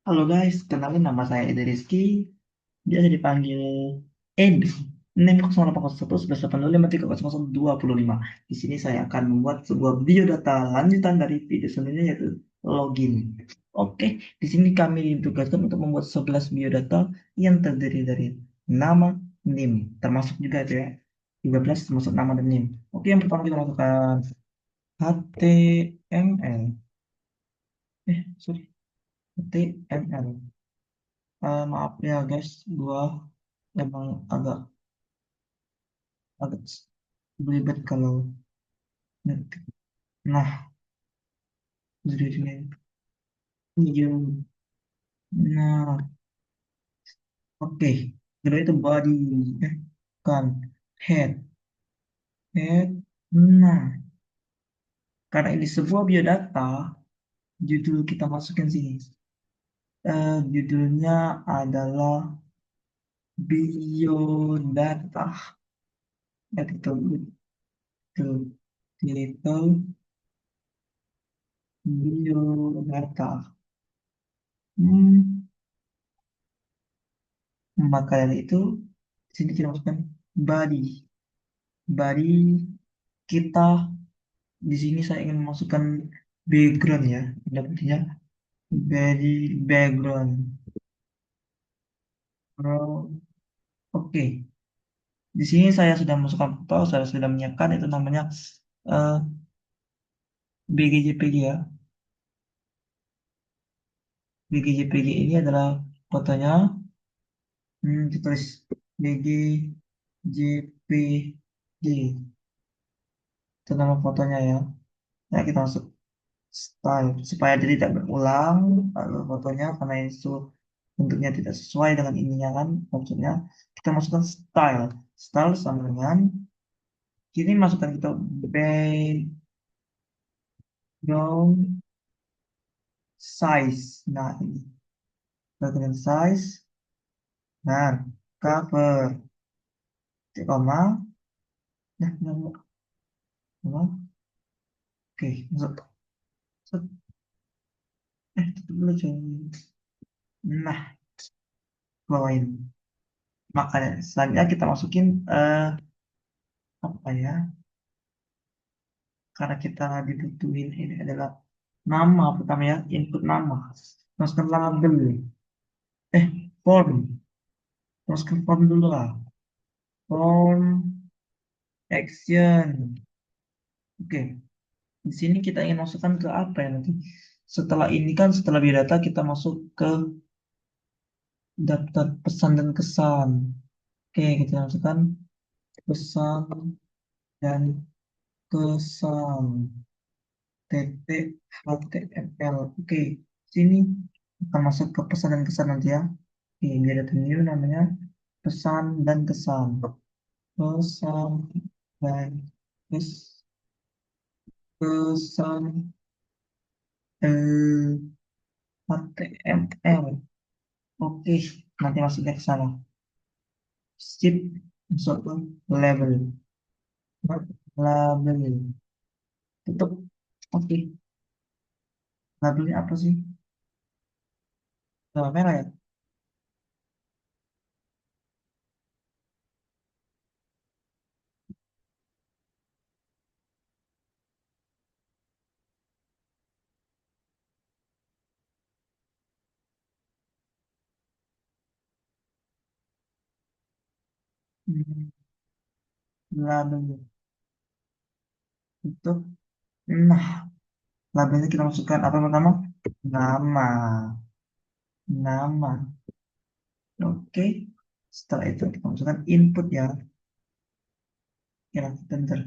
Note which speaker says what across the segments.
Speaker 1: Halo guys, kenalin nama saya Edi Rizky, biasa dipanggil Ed. NIM 081180530025. Di sini saya akan membuat sebuah biodata lanjutan dari video sebelumnya yaitu login. Oke, di sini kami ditugaskan untuk membuat 11 biodata yang terdiri dari nama, NIM, termasuk juga itu ya, 13 termasuk nama dan NIM. Oke, yang pertama kita masukkan HTML. Sorry, HTML. Maaf ya guys, gua emang agak agak belibet kalau ngetik. Nah, jadinya iya. Nah, oke. Kedua itu body, eh, kan head, head. Nah, karena ini sebuah biodata, judul kita masukin sini. Judulnya adalah biodata. Itu itu title biodata. Hmm, maka dari itu di sini kita masukkan body. Body kita di sini saya ingin memasukkan background ya. Ada buktinya body background. Oke. Di sini saya sudah masukkan foto, saya sudah menyiapkan itu namanya eh, BGJPG ya. BGJPG ini adalah fotonya. Kita tulis BGJPG. Itu nama fotonya ya. Nah, kita masuk style supaya dia tidak berulang fotonya karena itu bentuknya tidak sesuai dengan ininya kan maksudnya kita masukkan style sama dengan kini masukkan kita background size. Nah, ini background size dan cover titik koma. Nah, koma. Oke, masuk. Set. Tutup dulu coy. Nah, bawain. Makanya selanjutnya kita masukin apa ya, karena kita dibutuhin ini adalah nama pertama ya, input nama. Masukkan label. Form. Masukkan form dulu lah. Form action. Oke. Di sini kita ingin masukkan ke apa ya nanti? Setelah ini kan, setelah biodata kita masuk ke daftar pesan dan kesan. Oke, kita masukkan pesan dan kesan. Titik HTML. Oke, sini akan masuk ke pesan dan kesan nanti ya. Oke, biodata new namanya pesan dan kesan. Pesan dan kesan HTML. Oke, nanti masuknya ke sana. Sip, masuk ke label. Label. Tutup. Oke, labelnya apa sih? Warna merah ya? Hmm, label. Tutup. Nah, labelnya kita masukkan apa pertama? Nama. Nama. Oke. Setelah itu kita masukkan input ya. Ya, bentar.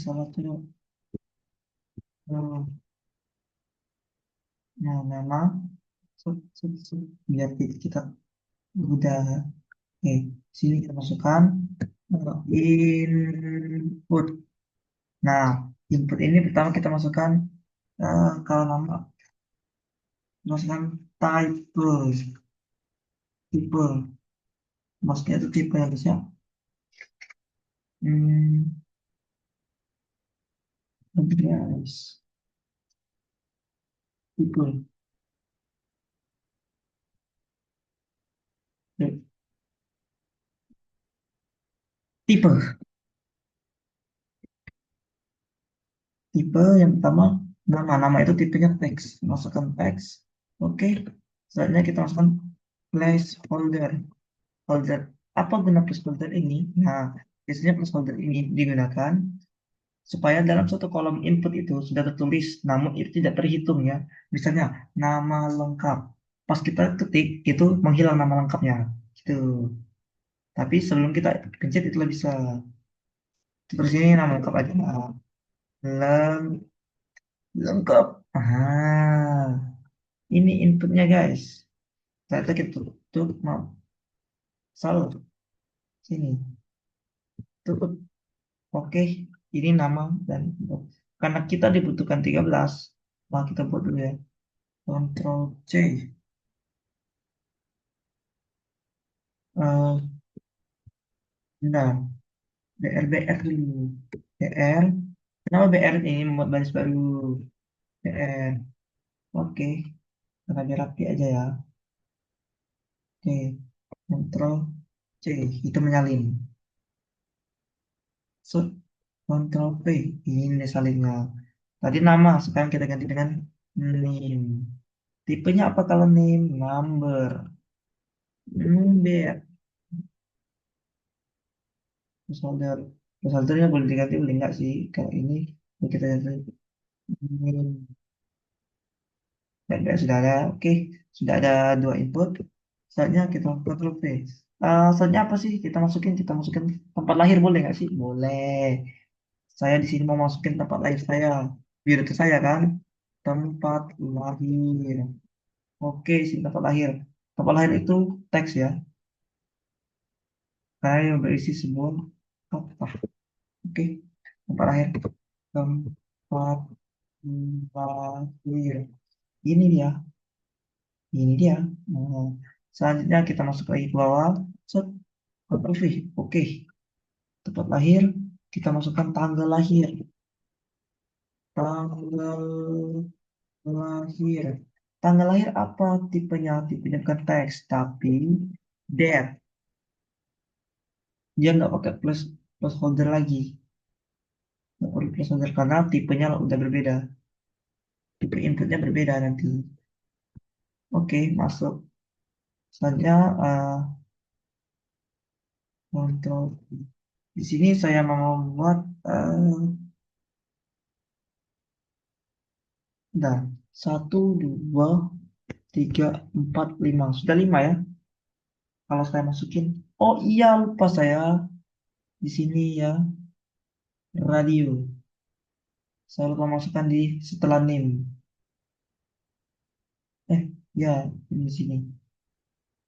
Speaker 1: Salah tuh. Oh, nah, nama. Biar kita udah. Oke, sini kita masukkan input. Nah, input ini pertama kita masukkan kalau nama masukkan tipe. Maksudnya itu tipe yang bisa. Hmm, address tipe. Tipe, tipe yang pertama nama itu tipenya teks. Masukkan teks. Oke. Selanjutnya kita masukkan placeholder. Holder. Apa guna placeholder ini? Nah, biasanya placeholder ini digunakan supaya dalam suatu kolom input itu sudah tertulis, namun itu tidak terhitung ya. Misalnya nama lengkap. Pas kita ketik itu menghilang nama lengkapnya. Gitu. Tapi sebelum kita pencet itu bisa. Terus ini nama lengkap aja. Nah, leng- lengkap. Ah, ini inputnya guys. Ternyata kita tutup, mau salah sini. Tutup. Oke, ini nama dan karena kita dibutuhkan 13, nah kita buat dulu ya. Ctrl C. Nah, BR dulu. BR. Kenapa BR ini membuat baris baru? BR. Oke, karena biar rapi aja ya. Oke, Ctrl C. Itu menyalin. So, Ctrl P. Ini salinnya. Tadi nama, sekarang kita ganti dengan name. Tipenya apa kalau name? Number. BR. Placeholder. Placeholdernya boleh diganti, boleh enggak sih? Kalau ini, kita ganti. Name. Dan sudah ada, oke, sudah ada dua input. Selanjutnya kita control V. Selanjutnya apa sih? Kita masukin tempat lahir boleh nggak sih? Boleh. Saya di sini mau masukin tempat lahir saya. Biar itu saya kan. Tempat lahir. Oke, sini tempat lahir. Tempat lahir itu teks ya. Saya yang berisi sebuah kata. Oke, tempat lahir. Tempat lahir. Ini dia. Ini dia. Nah, selanjutnya kita masuk lagi ke bawah. Set, Ctrl V. Oke, tempat lahir. Kita masukkan tanggal lahir. Tanggal lahir. Tanggal lahir apa tipenya? Tipenya bukan teks, tapi date. Dia nggak pakai plus holder lagi. Nggak perlu plus holder karena tipenya udah berbeda. Tipe inputnya berbeda nanti. Oke, masuk. Selanjutnya kontrol. Di sini saya mau membuat nah, satu, dua, tiga, empat, lima. Sudah lima ya. Kalau saya masukin. Oh iya, lupa saya. Di sini ya, radio. Saya lupa masukkan di setelah name. Ya, ini di sini.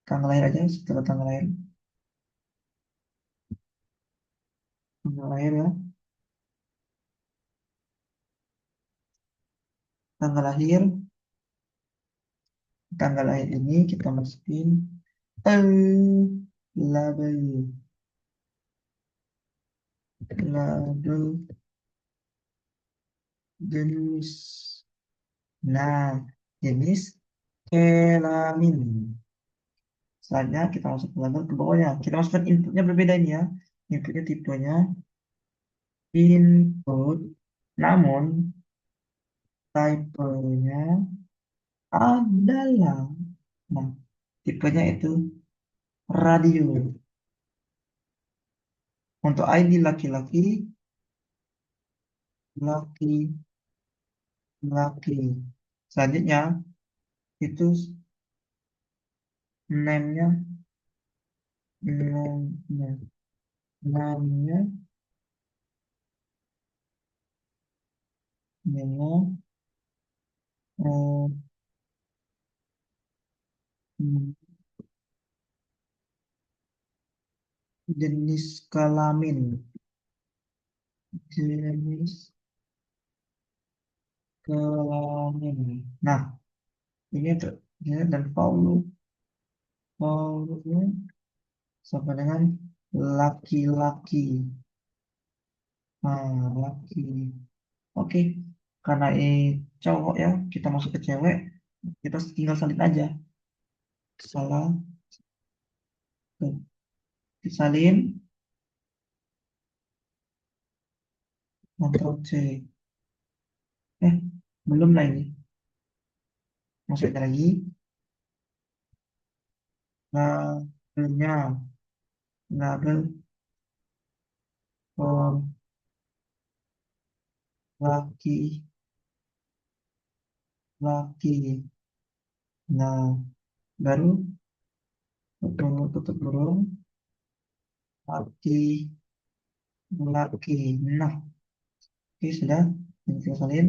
Speaker 1: Tanggal lahir aja, setelah tanggal lahir. Tanggal lahir ya. Tanggal lahir. Tanggal lahir ini kita masukin. Label. Label jenis. Nah, jenis kelamin. Selanjutnya kita masuk ke label ke bawahnya. Kita masukkan inputnya berbeda ini ya. Inputnya tipenya input. Namun typenya adalah. Nah, tipenya itu radio. Untuk ID laki-laki, laki-laki. Selanjutnya itu name-nya, name-nya, namanya, name-nya, eh, hmm, jenis kelamin, jenis kelamin. Nah, ini tuh ya, dan Paulnya sama dengan laki-laki. Nah, laki. Oke, karena ini cowok ya, kita masuk ke cewek, kita tinggal salin aja. Salah, disalin, Ctrl C. Eh, belum lah ini. Masuk lagi. Labelnya, label form laki, laki. Nah, baru tutup burung, laki, laki. Nah, oke sudah. Ini kita salin.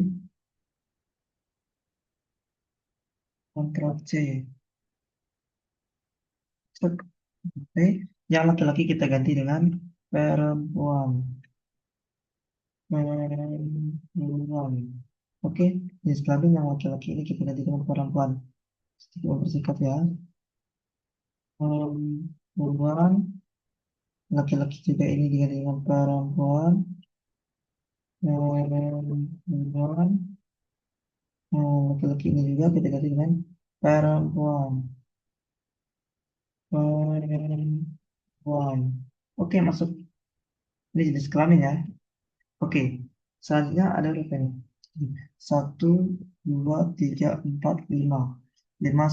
Speaker 1: Ctrl C. Cek. Oke. Yang laki-laki kita ganti dengan perempuan. Perempuan. Oke, jenis kelamin yang laki-laki ini kita ganti dengan perempuan. Sedikit bersingkat ya. Perempuan, laki-laki juga ini diganti dengan perempuan. Perempuan, laki-laki ini juga kita ganti dengan perempuan. Perempuan. Oke, masuk. Ini jenis kelamin ya. Oke, selanjutnya ada berapa ini? Satu, dua, tiga, empat, lima. Lima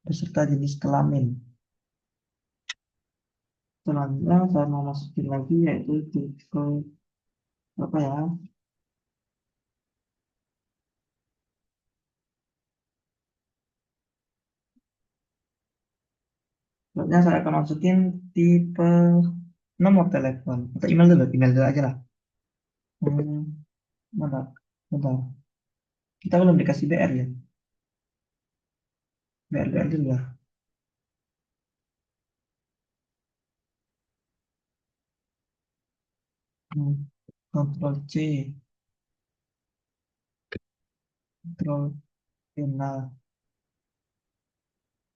Speaker 1: beserta jenis kelamin. Selanjutnya saya mau masukin lagi yaitu tipe apa ya? Selanjutnya saya akan masukin tipe nomor telepon atau email dulu aja lah. Hmm, bentar, bentar. Kita belum dikasih BR ya, BR dulu ya. Hmm, Ctrl C, Ctrl V. Nah,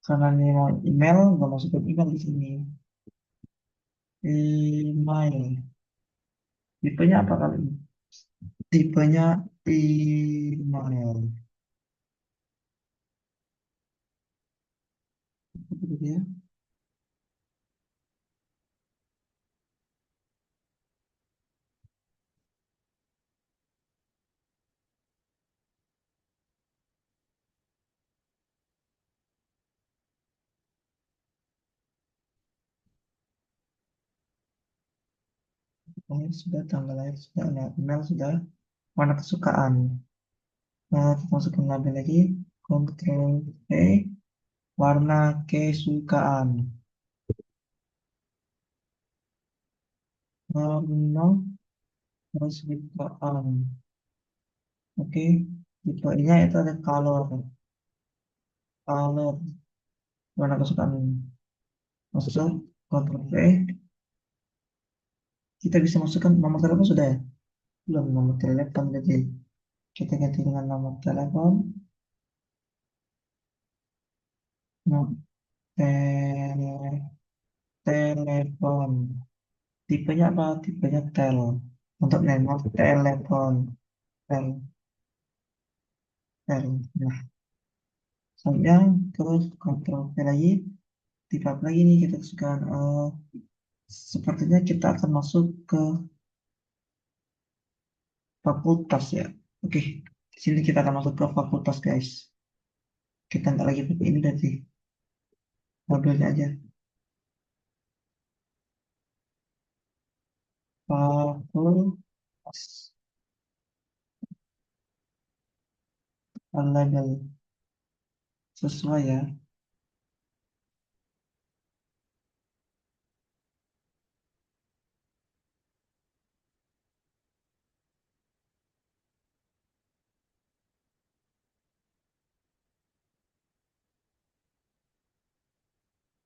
Speaker 1: karena ini mau email, nggak masukin email di sini. Email, tipenya apa kali ini? Tipenya email. Itu dia. Lahir sudah, tanggal lahir sudah, nah, email sudah, warna kesukaan. Nah, kita masukkan label lagi, Ctrl E, warna kesukaan. Warna kesukaan. Oke, tipe ini itu ada color, color, warna kesukaan ini. Masuk, Ctrl V, kita bisa masukkan nomor telepon sudah ya? Belum, nomor telepon jadi kita ganti dengan nomor telepon, nomor telepon. Tipenya apa? Tipenya tel. Untuk nomor telepon, tel, tel. Nah, selanjutnya terus kontrol V lagi, tipe apa lagi nih kita suka. Sepertinya kita akan masuk ke fakultas ya. Oke, di sini kita akan masuk ke fakultas guys. Kita nggak lagi pakai ini dari labelnya aja. Fakultas, label sesuai ya.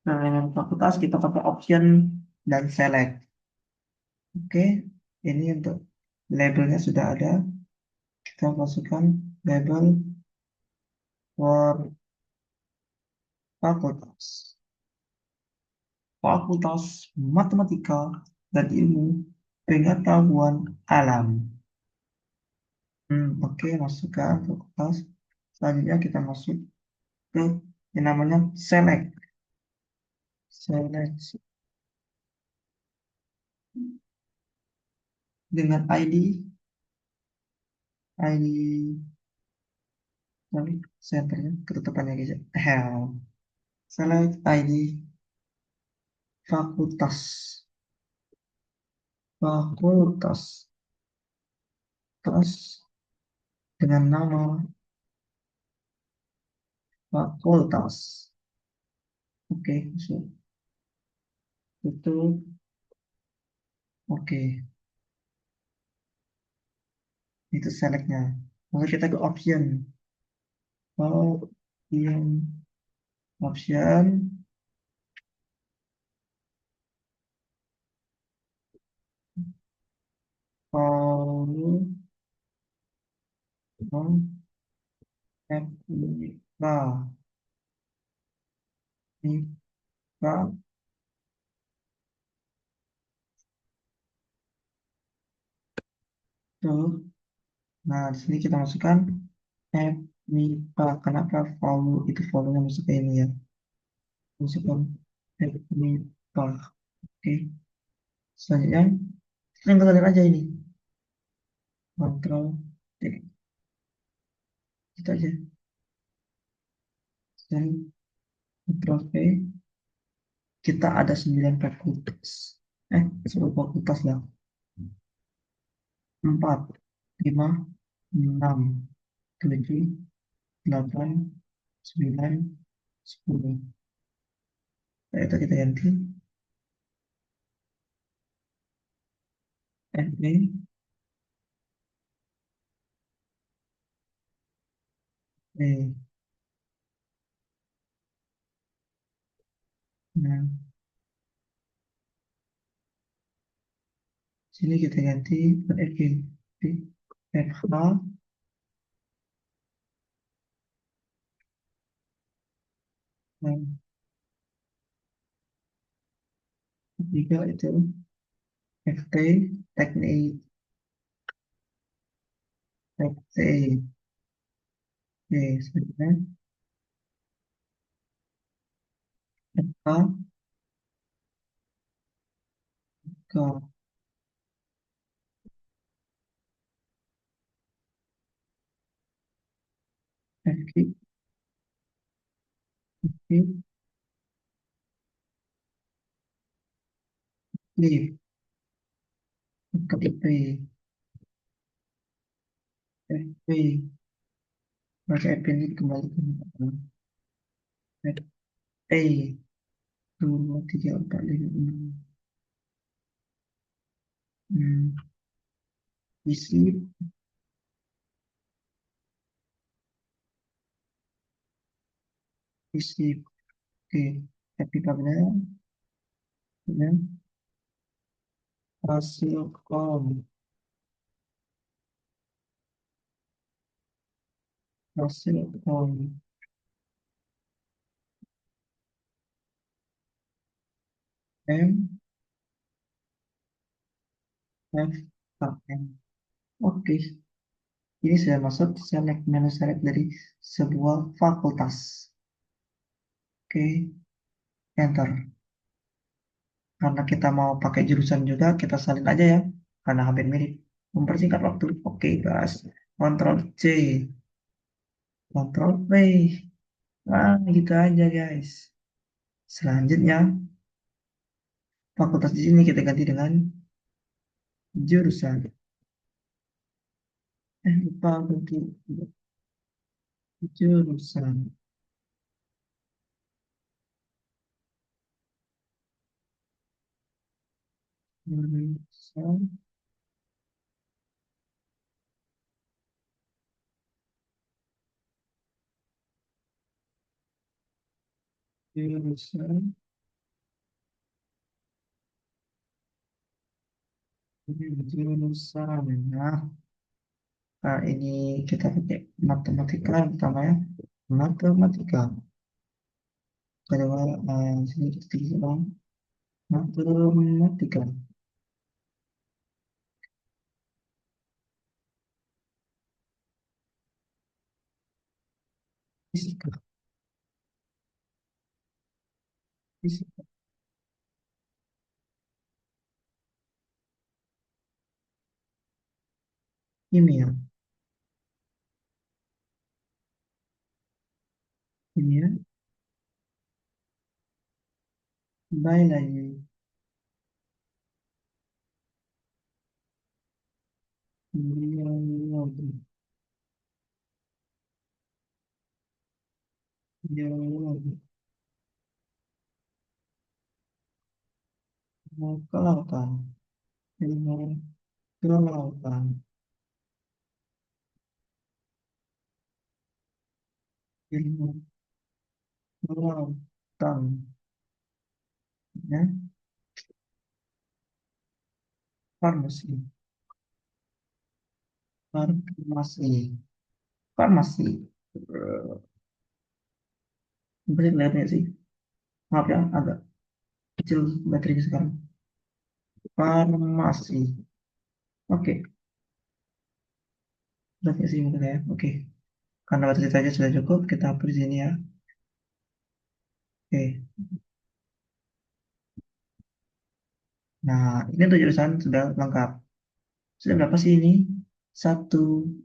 Speaker 1: Nah, dengan fakultas kita pakai option dan select. Oke, ini untuk labelnya sudah ada. Kita masukkan label for fakultas. Fakultas Matematika dan Ilmu Pengetahuan Alam. Oke, masukkan fakultas. Selanjutnya kita masuk ke yang namanya select. Select. dengan ID sorry, senternya ketutupannya gitu. Hell. Select ID fakultas. Fakultas. Terus dengan nama fakultas. Oke, so, itu oke. Itu selectnya. Lalu kita ke option. Option, follow, Mika, Mika, tuh. Nah, di sini kita masukkan Mika. Kenapa follow itu follow-nya masuk ke ini ya? Masukkan Mika. Oke. Selanjutnya, yang kita lihat aja ini. Kontrol T. Kita aja. Dan Kontrol V. Kita ada 9 fakultas. 10 fakultas lah. 4, 5, 6, 7, 8, 9, 10. Nah, itu kita ganti FB. Nah, sini kita ganti per FB. FH. Nah, ketiga itu FT teknik. FT. Oke, selanjutnya FK ke FK. FK. Live. Ke IP. FP. Maka FP ini kembali ke FT. 2, 3, 4, 5, 6. Isi. Isi. Oke. Happy kabelnya. Ya. Hasil kom. Hasil kom. M. F. A, N. Oke. Ini sudah masuk select menu select dari sebuah fakultas. Oke. Enter. Karena kita mau pakai jurusan juga, kita salin aja ya. Karena hampir mirip. Mempersingkat waktu. Oke, guys. Ctrl C. Ctrl V. Nah, gitu aja, guys. Selanjutnya, fakultas di sini kita ganti dengan jurusan. Lupa ganti jurusan. Jurusan. Jurusan. Jurusan. Nah, ini kita pakai matematika yang pertama ya. Matematika. Kedua, sini kita tulis bang. Matematika. Fisika. Fisika. Kimia, kimia, biologi, biologi, biologi, ilmu kelautan, ilmu kelautan, ilmu kelautan, ya, farmasi, farmasi, farmasi. Bisa lihatnya sih. Maaf ya, agak kecil baterainya sekarang. Farmasi. Oke, lihatnya sih mungkin ya. Oke, karena baterai saja sudah cukup, kita hapus di sini ya. Oke, nah ini untuk jurusan sudah lengkap. Sudah berapa sih ini? Satu,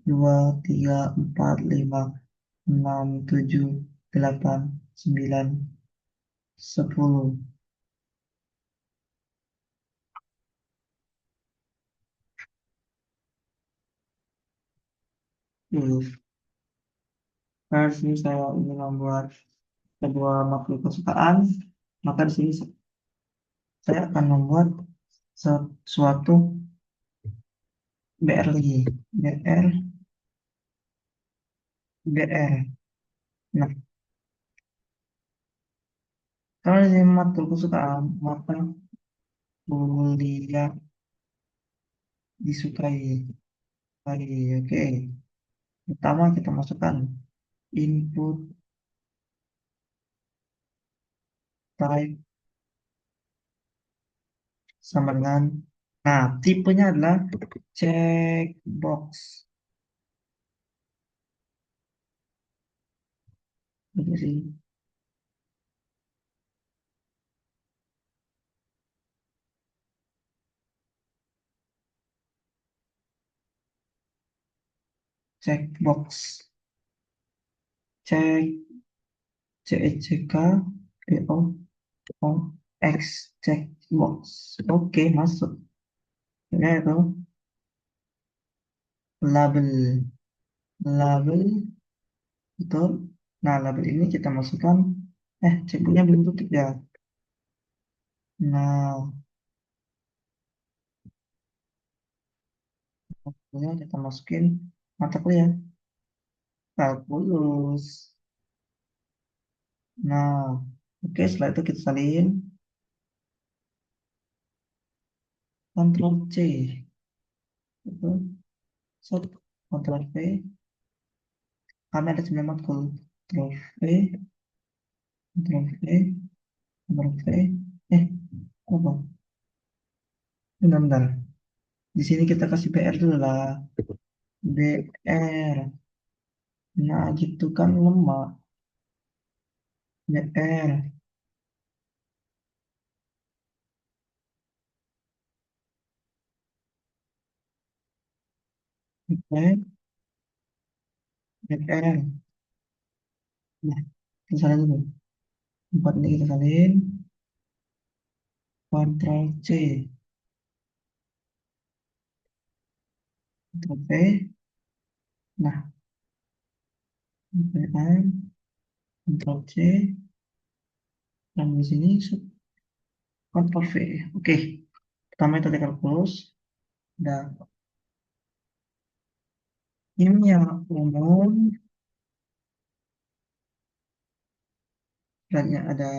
Speaker 1: dua, tiga, empat, lima, enam, tujuh, delapan, sembilan, 10. Dulu. Versi saya ingin membuat sebuah makhluk kesukaan, maka di sini saya akan membuat sesuatu BR lagi. BR, BR. Nah, kalau ini makhluk kesukaan, maka kuliah disukai. Oke. Pertama kita masukkan input type sama dengan, nah tipenya adalah checkbox. Ini sih checkbox. Check, C E C K B O O X, checkbox. Oke, masuk. Ini itu label, label, betul. Nah, label ini kita masukkan. Checkboxnya belum tutup ya. Nah, ini kita masukin mata kuliah kalkulus. Nah, oke, setelah itu kita salin Ctrl C, itu set, Ctrl V, kami ada 9 matkul, Ctrl V, Ctrl V, Ctrl V, eh, apa? Bentar, bentar. Di sini kita kasih BR dulu lah, BR. Nah, gitu kan lemah, BR, BR, BR. Nah, kita salin dulu. Empat ini kita salin, Ctrl C, Ctrl V. Nah, BR, Ctrl C, dan di sini Ctrl V. Oke, pertama itu ada kalkulus, dan ini yang umum, dan yang ada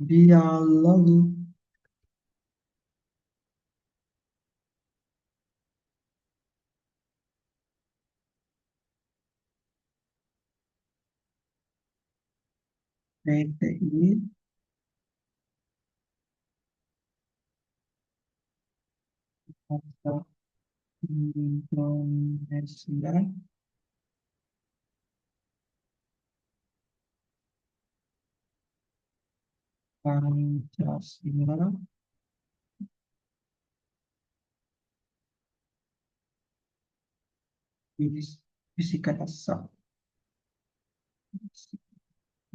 Speaker 1: biologi, PTI, atau Indonesia, Pancasila, bisikan asap.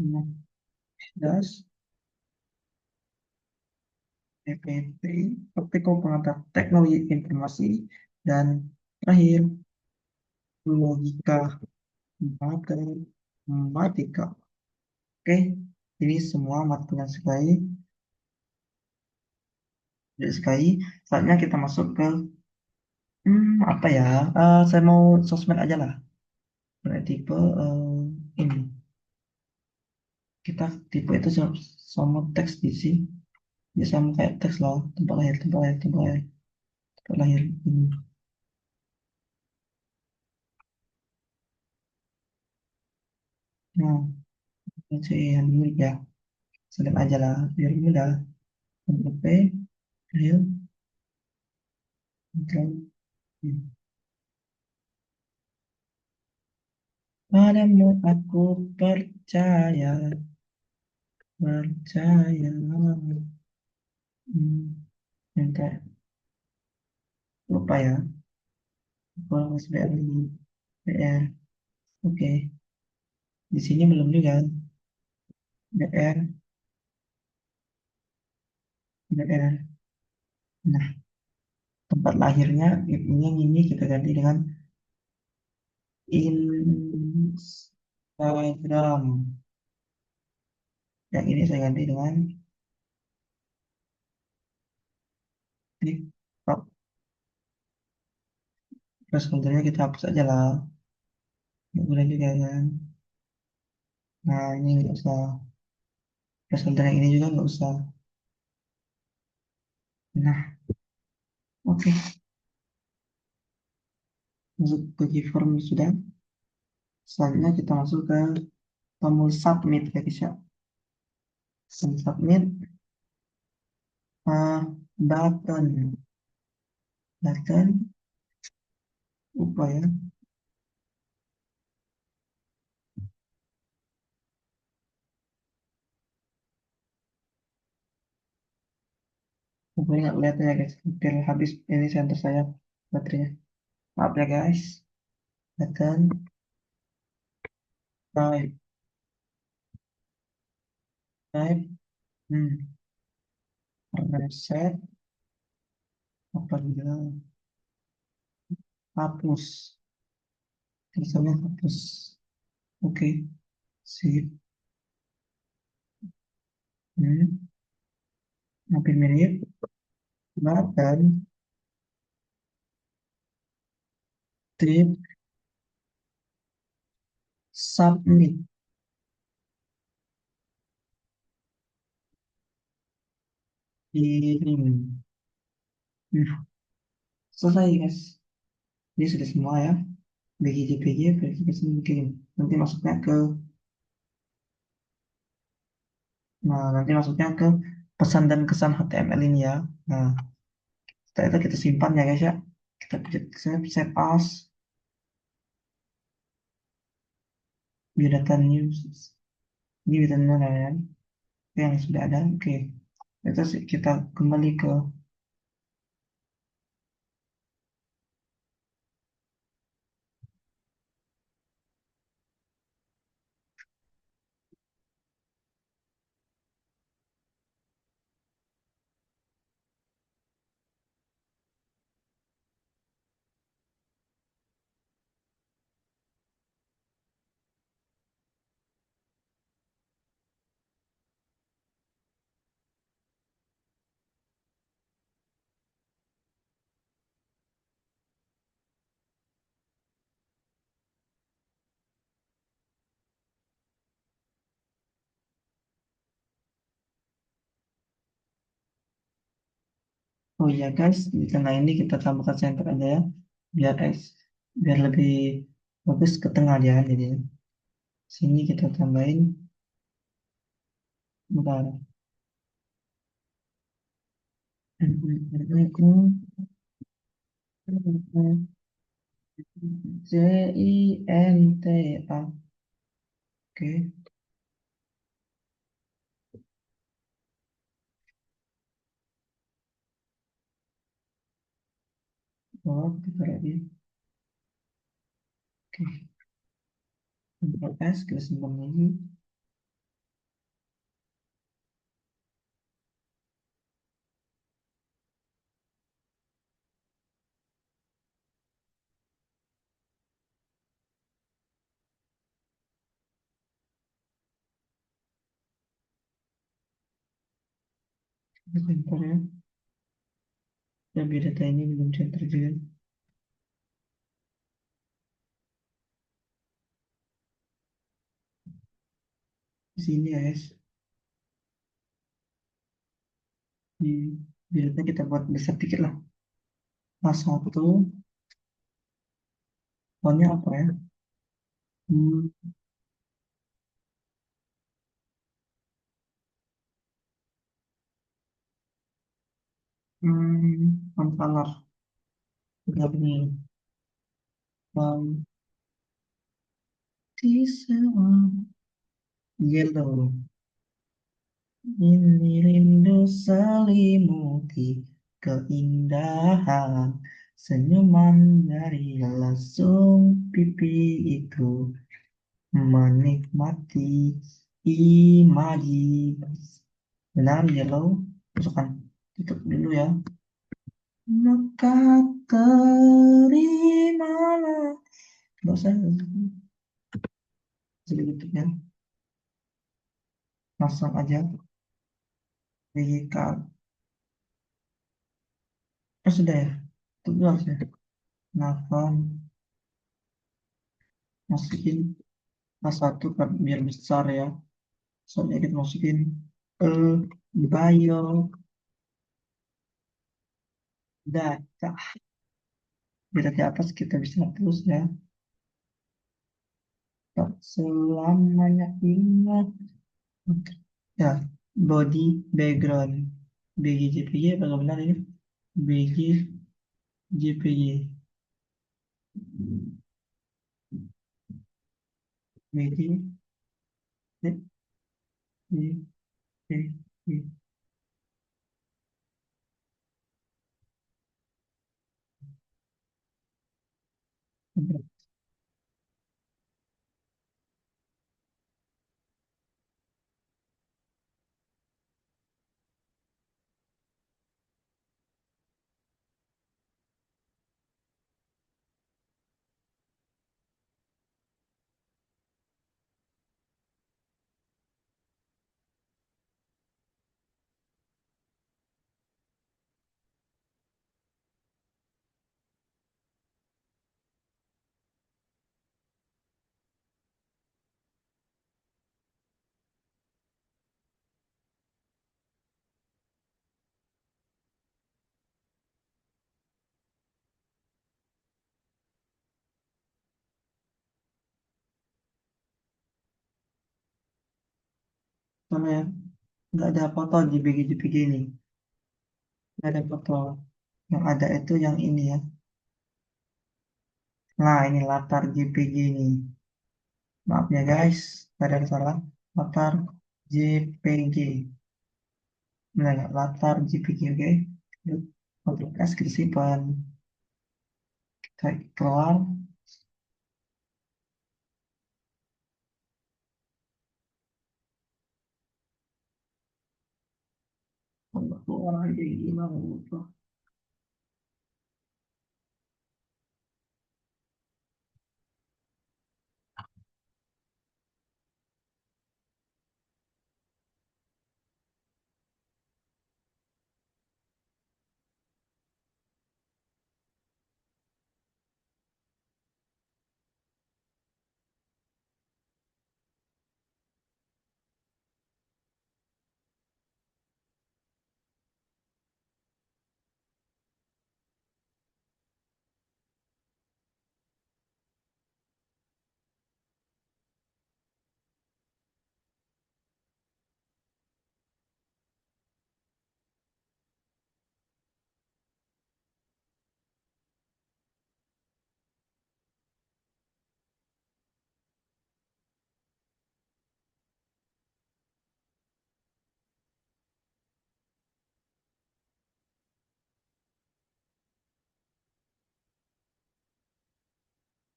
Speaker 1: Nah, das PPT, praktikum pengantar teknologi informasi, dan terakhir logika matematika. Oke, ini semua matkul yang sekali. Jadi sekali, saatnya kita masuk ke apa ya? Saya mau sosmed aja lah. Berarti tipe ini. Kita tipe itu sama teks di sini. Ya sama kayak teks lah. Tempat lahir, tempat lahir, tempat lahir, tempat lahir. Ini. Nah, ini yang dulu ya. Select aja lah. Biar mudah. Ctrl P, real, Ctrl V. Padamu aku percaya, percaya. Minta lupa ya. Aku harus BR lagi. BR. Oke. Di sini belum juga. BR, BR. Nah, tempat lahirnya ini kita ganti dengan Instagram. Yang ini saya ganti dengan TikTok. Terus foldernya kita hapus aja lah. Nggak boleh juga kan. Nah, ini nggak usah. Terus folder yang ini juga nggak usah. Nah, oke. Masuk ke keyform sudah. Selanjutnya kita masuk ke tombol submit ya guys ya. Submit button. Button. Lupa ya. Pokoknya nggak lihat ya guys. Hampir habis ini center saya baterainya. Maaf ya guys. Button. Type. Type. Hmm. Reset. Apa bilang? Hapus. Tulisannya hapus. Oke. Sip. Hmm. Hampir mirip. Button. Tip. Submit. Kirim. Hmm. Selesai guys. Ini sudah semua ya. BGJPG verifikasi kirim. Nanti masuknya ke nanti masuknya ke pesan dan kesan HTML ini ya. Nah, setelah itu kita simpan ya guys ya. Kita pencet save as biodata news. Ini biodata ya. Oke, yang sudah ada. Oke. Itu kita kembali ke oh iya guys, di tengah ini kita tambahkan center aja ya. Biar biar lebih bagus ke tengah dia jadi. Sini kita tambahin bentar. Cinta. Oke, oh, kita lagi. Oke, Ctrl S, kita simpan lagi. Bentar ya. Tapi data ini belum center juga. Di sini ya guys. Di, di data kita buat besar dikit lah. Pas satu, fontnya apa ya? Hmm, font color. Udah begini. Baptism yellow. Ini rindu selimuti keindahan senyuman dari lasung pipi itu menikmati imaji. Benar yellow. Masukkan. Tutup dulu ya. Maka terimalah. Nggak usah. Sedikit ya. Langsung aja. VGK. Oh, sudah ya. Itu dulu harusnya. Nafam. Masukin A1 kan biar besar ya. Soalnya kita masukin e bio data. Biar di atas kita bisa terus ya. Tak selamanya ingat. Ya, body background. BG JPG apa benar ini? BG JPG. BG JPG. Sama ya, nggak ada foto di BG JPG ini. Nggak ada foto. Yang ada itu yang ini ya. Nah, ini latar JPG ini. Maaf ya guys, ada yang salah. Latar JPG. Nah, nggak latar JPG, oke. Untuk S kita simpan. Kita keluar. Keluar aja gimana gitu.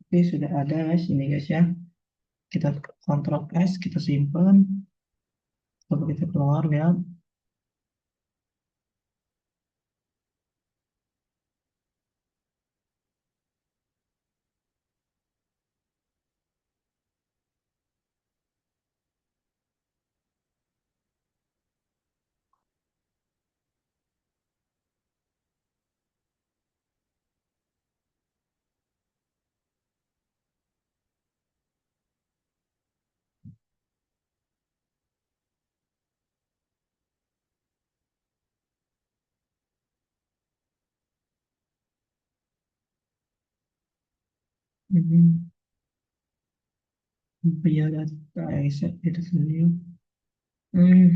Speaker 1: Oke, sudah ada guys, ini guys ya. Kita Ctrl S, kita simpan. Coba kita keluar ya. Hmm, biar data set itu sendiri. Hmm,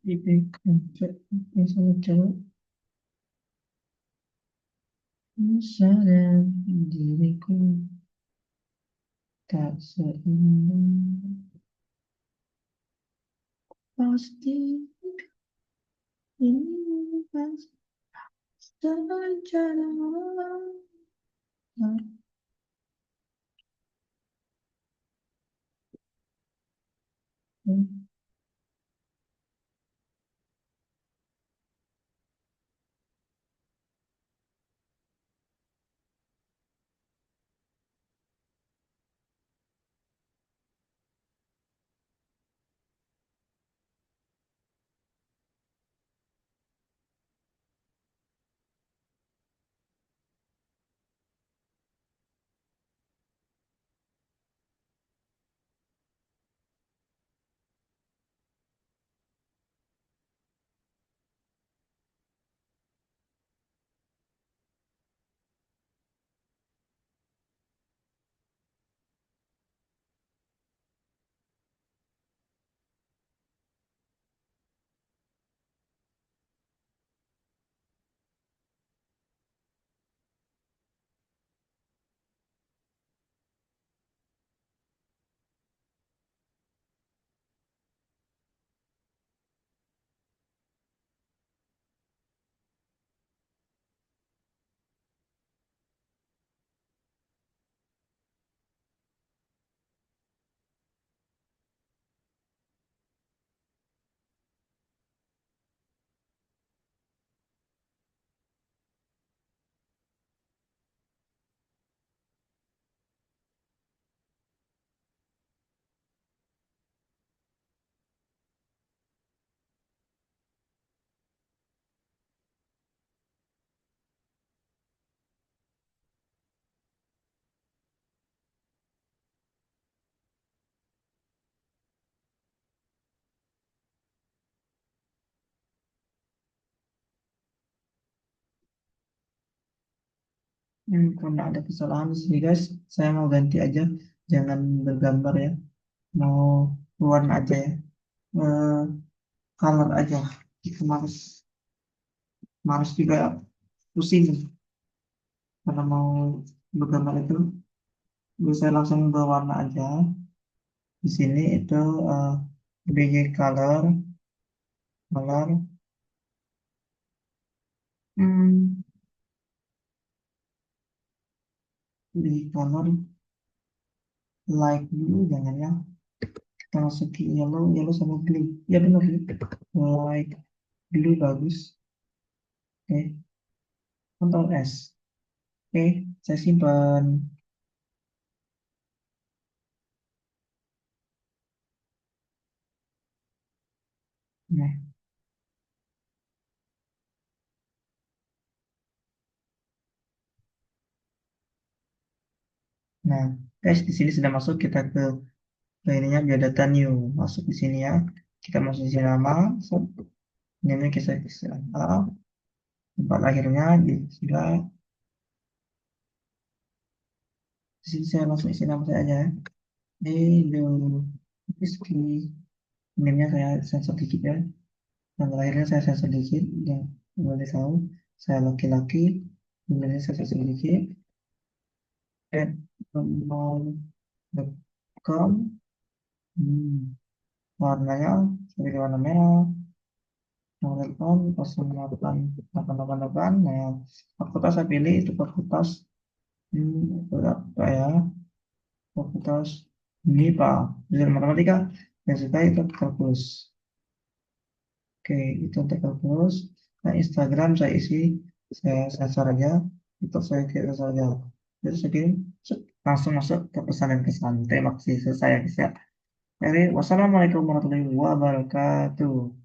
Speaker 1: Tipe konsep misalnya cewek sadar diriku tak seimbang pasti ini bukan secara Karena ada kesalahan di sini guys, saya mau ganti aja, jangan bergambar ya, mau warna aja ya, eh, color aja. Itu males, males juga pusing karena mau bergambar itu. Jadi saya langsung berwarna aja. Di sini itu eh, BG color, color, hmm, BG color light blue jangan ya. Kita masukin yellow, yellow sama blue. Ya benar sih. Light blue bagus. Oke, Ctrl S. Oke, saya simpan. Nah, nah, guys, di sini sudah masuk kita ke ininya biodata new. Masuk di sini ya. Kita masuk di sini nama, set. Ini kita isi nama, tempat lahirnya di sudah. Di sini saya langsung isi nama saya aja. Edo Rizky. Ini saya sensor dikit ya. Tanggal lahirnya saya sensor dikit. Yang boleh tahu. Saya laki-laki. Emailnya saya sensor dikit. Gmail.com. Hmm. Warnanya sebagai warna merah. Nomor telepon 088888. Nah, fakultas saya pilih itu fakultas berapa ya? Fakultas MIPA, jurusan matematika, dan suka itu kalkulus. Oke, itu untuk kalkulus. Nah, Instagram saya isi, saya sensor aja, itu saya kira saja. Terus saya kirim, set, langsung masuk ke pesan dan kesan. Terima kasih, selesai ya guys ya. Jadi, wassalamualaikum warahmatullahi wabarakatuh.